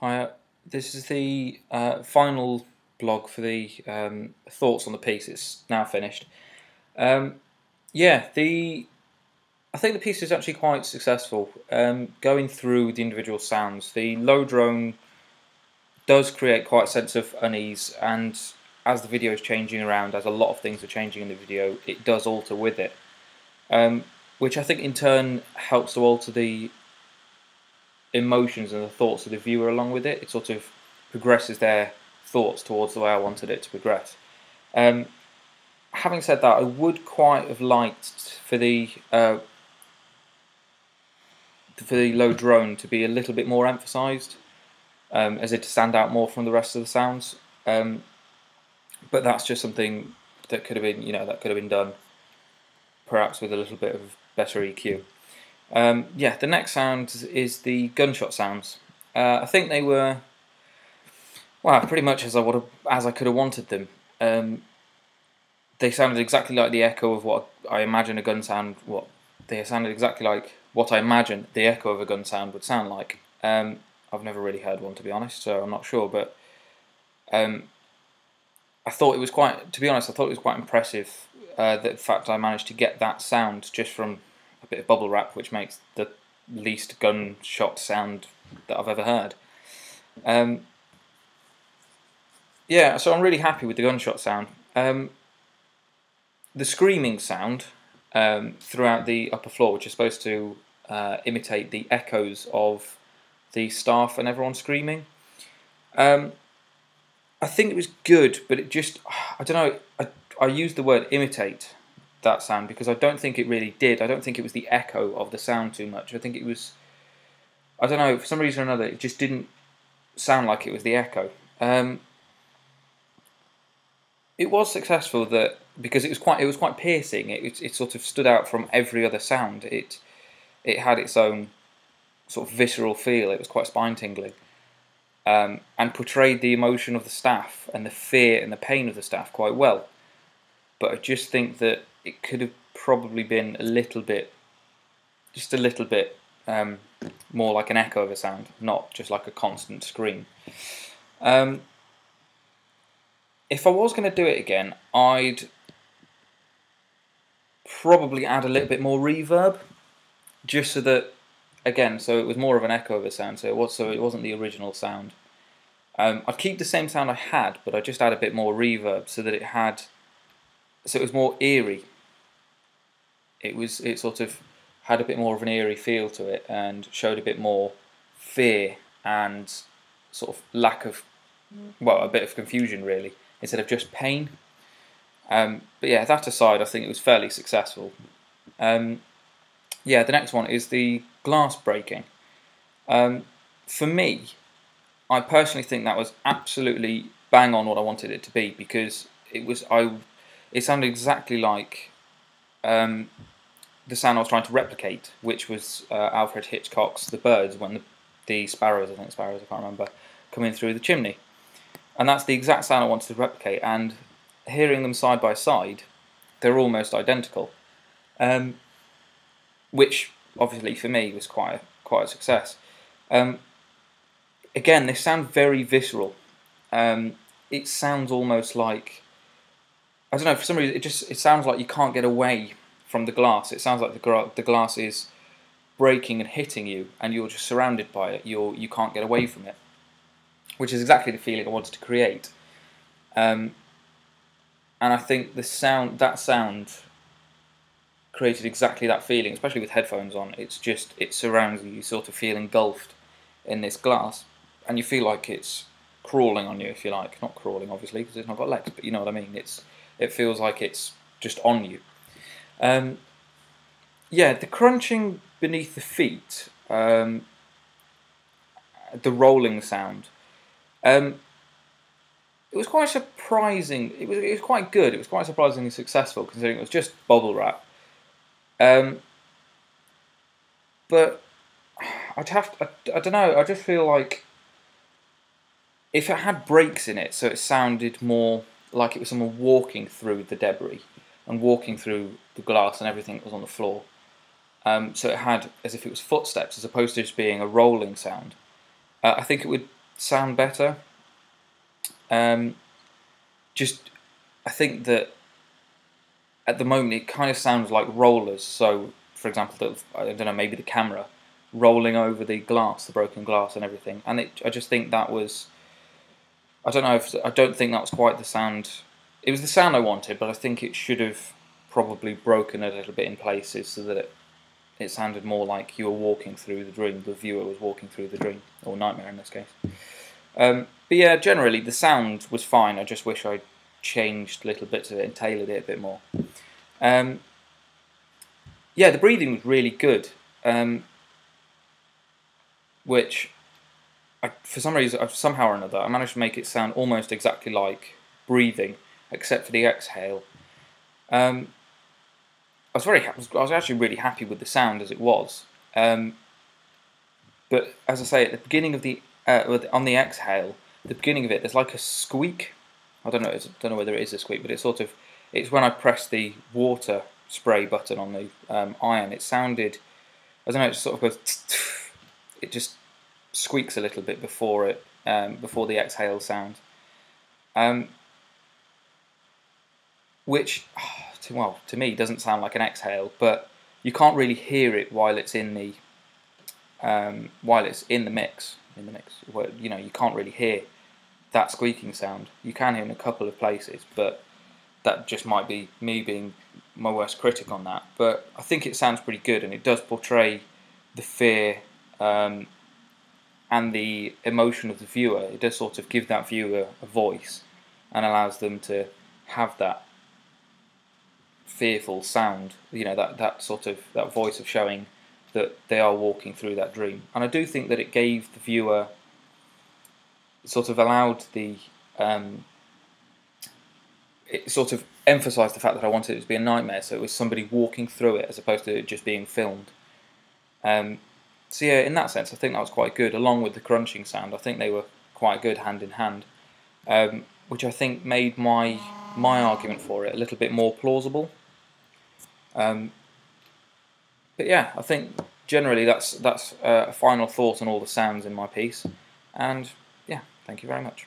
Hi, this is the final blog for the thoughts on the piece. It's now finished. Um, yeah, I think the piece is actually quite successful. Going through the individual sounds, the low drone does create quite a sense of unease, and as the video is changing around, as a lot of things are changing in the video, it does alter with it, which I think in turn helps to alter the emotions and the thoughts of the viewer along with it. It sort of progresses their thoughts towards the way I wanted it to progress. Um, Having said that, I would quite have liked for the low drone to be a little bit more emphasised, as it to stand out more from the rest of the sounds. Um, but that's just something that could have been, that could have been done perhaps with a little bit of better EQ. Yeah, the next sound is the gunshot sounds. I think they were, well, pretty much as I could have wanted them. They sounded exactly like the echo of what I imagine a gun sound. They sounded exactly like what I imagine the echo of a gun sound would sound like. I've never really heard one, to be honest, so I'm not sure. But um, I thought it was quite, to be honest, I thought it was quite impressive that the fact I managed to get that sound just from a bit of bubble wrap, which makes the least gunshot sound that I've ever heard. Yeah, so I'm really happy with the gunshot sound. The screaming sound throughout the upper floor, which is supposed to imitate the echoes of the staff and everyone screaming. I think it was good, but it just, I don't know, I used the word imitate that sound because I don't think it really did. I don't think it was the echo of the sound too much. I think it was, I don't know, for some reason or another, it just didn't sound like it was the echo. It was successful because it was quite piercing. It sort of stood out from every other sound. It had its own sort of visceral feel. It was quite spine tingling, and portrayed the emotion of the staff and the fear and the pain of the staff quite well. But I just think that it could have probably been just a little bit more like an echo of a sound, not just like a constant scream. If I was going to do it again, I'd probably add a little bit more reverb, just so that, again, so it was more of an echo of a sound. So it wasn't the original sound. I'd keep the same sound I had, but I'd just add a bit more reverb so that it was more eerie. It sort of had a bit more of an eerie feel to it and showed a bit more fear and sort of lack of, well, a bit of confusion really, instead of just pain. But yeah, that aside, I think it was fairly successful. Yeah, the next one is the glass breaking. For me, I personally think that was absolutely bang on what I wanted it to be, because it sounded exactly like the sound I was trying to replicate, which was Alfred Hitchcock's The Birds, when the sparrows, I can't remember, come in through the chimney. And that's the exact sound I wanted to replicate, and hearing them side by side, they're almost identical. Which, obviously, for me, was quite a success. Again, they sound very visceral. It sounds almost like, I don't know, for some reason it sounds like you can't get away from the glass. It sounds like the glass is breaking and hitting you, and you're just surrounded by it. You can't get away from it, which is exactly the feeling I wanted to create. And I think that sound created exactly that feeling, especially with headphones on. It surrounds you. You sort of feel engulfed in this glass, and you feel like it's crawling on you, if you like. Not crawling, obviously, because it's not got legs, but you know what I mean. It feels like it's just on you. Yeah, the crunching beneath the feet, the rolling sound. It was quite surprising. It was quite good. It was quite surprisingly successful, considering it was just bubble wrap. But I don't know. I just feel like if it had breaks in it, so it sounded more like it was someone walking through the debris and walking through the glass and everything that was on the floor. So it had as if it was footsteps as opposed to just being a rolling sound. I think it would sound better. Just, I think that at the moment it kind of sounds like rollers. So, for example, I don't know, maybe the camera rolling over the glass, the broken glass, and everything. And I just think that was, I don't know, I don't think that was quite the sound. It was the sound I wanted, but I think it should have probably broken a little bit in places so that it sounded more like you were walking through the dream. The viewer was walking through the dream, or nightmare in this case. But yeah, generally the sound was fine. I just wish I'd changed little bits of it and tailored it a bit more. Yeah, the breathing was really good, which for some reason, somehow or another, I managed to make it sound almost exactly like breathing, except for the exhale. I was actually really happy with the sound as it was. But as I say, at the beginning of on the exhale, the beginning of it, there's like a squeak. I don't know whether it is a squeak, but it's when I press the water spray button on the iron. It sounded, I don't know, it just sort of goes. It just squeaks a little bit before before the exhale sound, which, to me doesn't sound like an exhale, but you can't really hear it while it's in the mix. You know, you can't really hear that squeaking sound. You can hear in a couple of places, but that just might be me being my worst critic on that. But I think it sounds pretty good, and it does portray the fear and the emotion of the viewer. It does sort of give that viewer a voice and allows them to have that fearful sound, you know, that voice of showing that they are walking through that dream. And I do think that it gave the viewer, sort of allowed the, it sort of emphasised the fact that I wanted it to be a nightmare, so it was somebody walking through it as opposed to it just being filmed. So yeah, in that sense, I think that was quite good, along with the crunching sound. I think they were quite good hand in hand, which I think made my argument for it a little bit more plausible. But yeah, I think generally that's a final thought on all the sounds in my piece, and yeah, thank you very much.